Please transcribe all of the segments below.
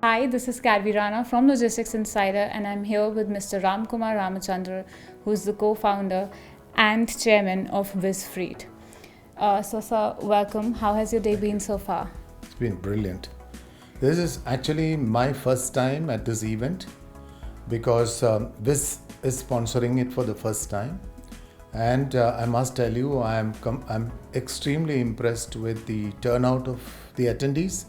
Hi, this is Karvi Rana from Logistics Insider, and I'm here with Mr. Ramkumar Ramachandran, who's the co-founder and chairman of WizFreight. Sir, welcome. How has your day been so far? It's been brilliant. This is actually my first time at this event because Viz is sponsoring it for the first time. And I must tell you, I'm extremely impressed with the turnout of the attendees,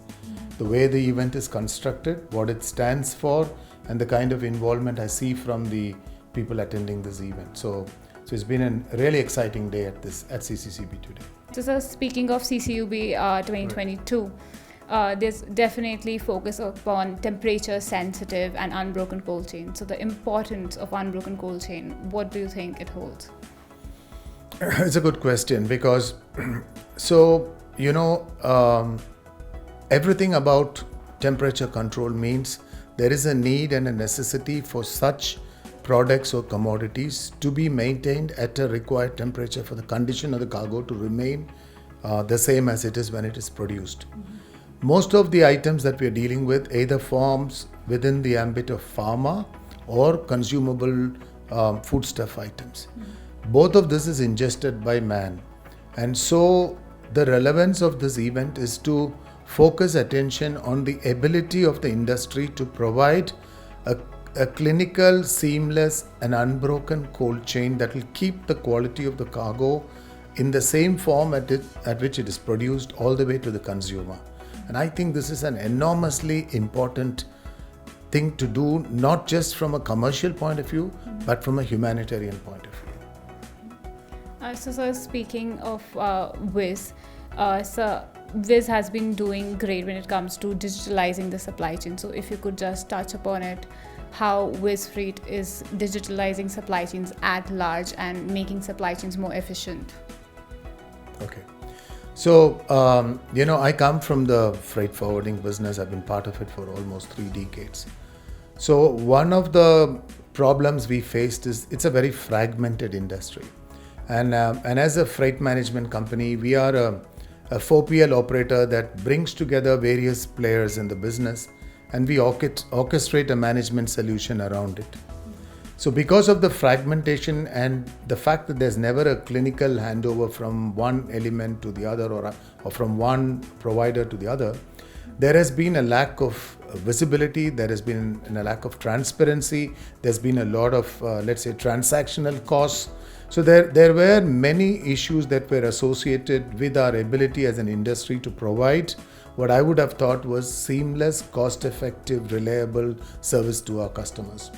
the way the event is constructed, what it stands for, and the kind of involvement I see from the people attending this event. So it's been a really exciting day at CCCB today. So, sir, speaking of CCUB 2022, there's definitely focus upon temperature sensitive and unbroken cold chain. So, the importance of unbroken cold chain, what do you think it holds? It's a good question because, everything about temperature control means there is a need and a necessity for such products or commodities to be maintained at a required temperature for the condition of the cargo to remain the same as it is when it is produced. Most of the items that we are dealing with either forms within the ambit of pharma or consumable foodstuff items. Both of this is ingested by man, and so the relevance of this event is to focus attention on the ability of the industry to provide a clinical, seamless and unbroken cold chain that will keep the quality of the cargo in the same form at which it is produced all the way to the consumer. And I think this is an enormously important thing to do, not just from a commercial point of view, but from a humanitarian point of view. So, sir, speaking of Wiz, sir, Wiz has been doing great when it comes to digitalizing the supply chain. So, if you could just touch upon it, how WizFreight is digitalizing supply chains at large and making supply chains more efficient. Okay. So, I come from the freight forwarding business. I've been part of it for almost 3 decades. So, one of the problems we faced is it's a very fragmented industry. And as a freight management company, we are a 4PL operator that brings together various players in the business, and we orchestrate a management solution around it. So because of the fragmentation and the fact that there's never a clinical handover from one element to the other or from one provider to the other, there has been a lack of visibility, there has been a lack of transparency, there's been a lot of, transactional costs. So there were many issues that were associated with our ability as an industry to provide what I would have thought was seamless, cost-effective, reliable service to our customers.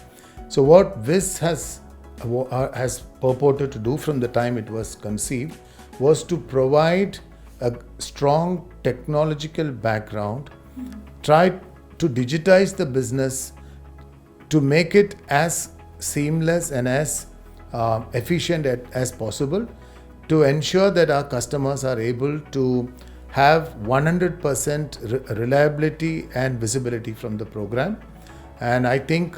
So what Viz has purported to do from the time it was conceived was to provide a strong technological background, try to digitize the business to make it as seamless and as efficient as possible, to ensure that our customers are able to have 100% reliability and visibility from the program. And I think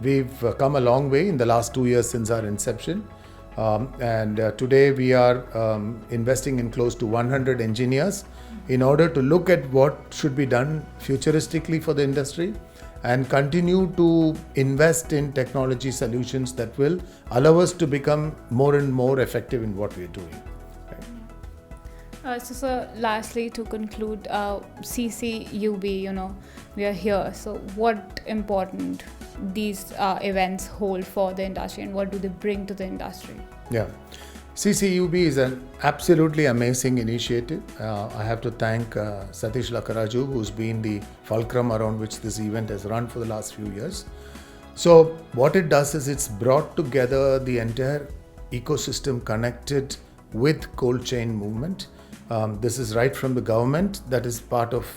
we've come a long way in the last 2 years since our inception. Today we are investing in close to 100 engineers in order to look at what should be done futuristically for the industry and continue to invest in technology solutions that will allow us to become more and more effective in what we are doing. So, sir, lastly, to conclude, CCUB, we are here. So, what important these events hold for the industry and what do they bring to the industry? Yeah. CCUB is an absolutely amazing initiative. I have to thank Satish Lakaraju, who's been the fulcrum around which this event has run for the last few years. So what it does is it's brought together the entire ecosystem connected with cold chain movement. This is right from the government that is part of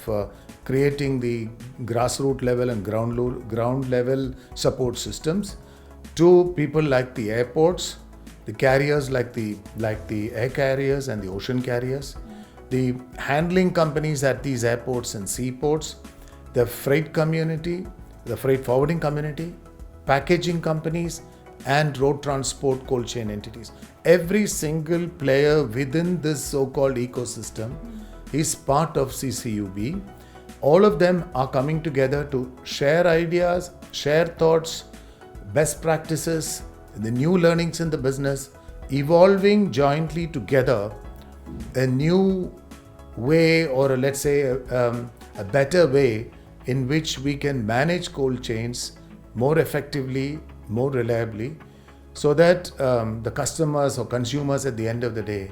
creating the grassroots level and ground level support systems, to people like the airports, the carriers like the air carriers and the ocean carriers, the handling companies at these airports and seaports, the freight community, the freight forwarding community, packaging companies, and road transport cold chain entities. Every single player within this so-called ecosystem is part of CCUB, all of them are coming together to share ideas, share thoughts, best practices, the new learnings in the business, evolving jointly together a new way, or let's say a better way in which we can manage cold chains more effectively, more reliably, so that the customers or consumers at the end of the day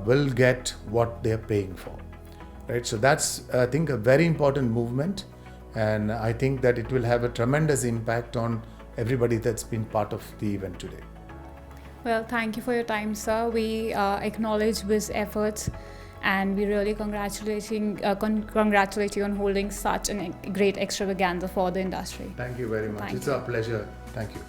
will get what they're paying for. Right? So that's, I think, a very important movement, and I think that it will have a tremendous impact on everybody that's been part of the event today. Well, thank you for your time, sir. We acknowledge Wiz efforts, and we really congratulate you on holding such a great extravaganza for the industry. Thank you very much. Thank It's you. a pleasure. Thank you.